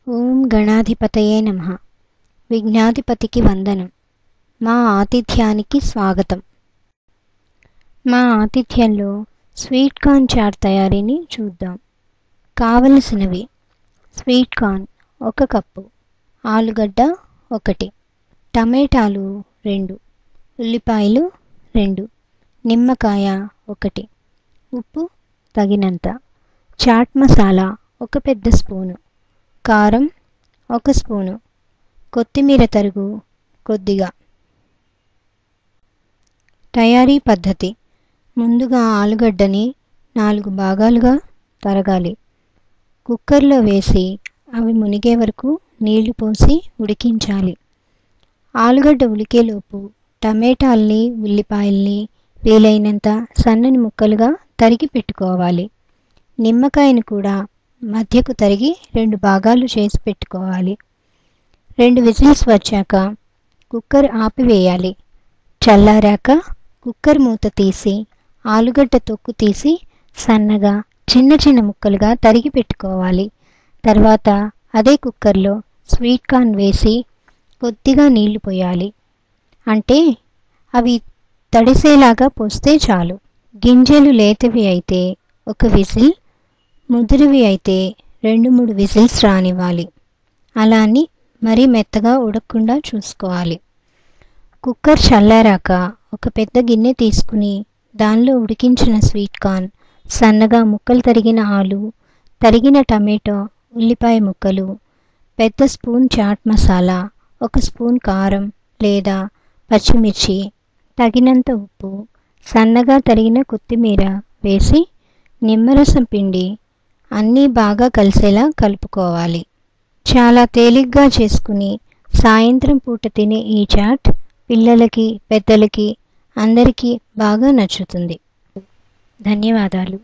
ఓం గణాధిపతయే నమః. విఘ్నాధిపతికి వందనం. మా ఆతిథ్యానికి స్వాగతం. మా ఆతిథ్యంలో స్వీట్ కార్న్ చాట్ తయారీని చూద్దాం. కావలసినవి: స్వీట్ కార్న్ 1 కప్పు, ఆలుగడ్డ 1, టమాటాలు 2, ఉల్లిపాయలు 2, నిమ్మకాయ 1, ఉప్పు తగినంత, చాట్ మసాలా 1 పెద్ద స్పూను, కారం 1 స్పూను, కొత్తిమీర తరుగు కొద్దిగా. తయారీ పద్ధతి: ముందుగా ఆలుగడ్డని 4 భాగాలుగా తరగాలి. కుక్కర్లో వేసి అవి మునిగే వరకు నీళ్లు పోసి ఉడికించాలి. ఆలుగడ్డ ఉడికేలోపు టమాటాల్ని, ఉల్లిపాయల్ని వీలైనంత సన్నని ముక్కలుగా తరిగి పెట్టుకోవాలి. నిమ్మకాయను కూడా మధ్యకు తరిగి 2 భాగాలు చేసి పెట్టుకోవాలి. 2 విజిల్స్ వచ్చాక కుక్కర్ ఆపివేయాలి. చల్లారాక కుక్కర్ మూత తీసి ఆలుగడ్డ తొక్కు తీసి సన్నగా చిన్న చిన్న ముక్కలుగా తరిగి పెట్టుకోవాలి. తర్వాత అదే కుక్కర్లో స్వీట్ కార్న్ వేసి కొద్దిగా నీళ్లు పోయాలి. అంటే అవి తడిసేలాగా పోస్తే చాలు. గింజలు లేతవి అయితే 1 విజిల్, ముదిరివి అయితే 2-3 విజిల్స్ రానివ్వాలి. అలా అని మరీ మెత్తగా ఉడకకుండా చూసుకోవాలి. కుక్కర్ చల్లారాక ఒక పెద్ద గిన్నె తీసుకుని దానిలో ఉడికించిన స్వీట్ కార్న్, సన్నగా ముక్కలు తరిగిన ఆలు, తరిగిన టమాటో, ఉల్లిపాయ ముక్కలు, పెద్ద స్పూన్ చాట్ మసాలా, 1 స్పూన్ కారం లేదా పచ్చిమిర్చి, తగినంత ఉప్పు, సన్నగా తరిగిన కొత్తిమీర వేసి నిమ్మరసం పిండి అన్నీ బాగా కలిసేలా కలుపుకోవాలి. చాలా తేలిగ్గా చేసుకుని సాయంత్రం పూట తినే ఈ చాట్ పిల్లలకి, పెద్దలకి అందరికీ బాగా నచ్చుతుంది. ధన్యవాదాలు.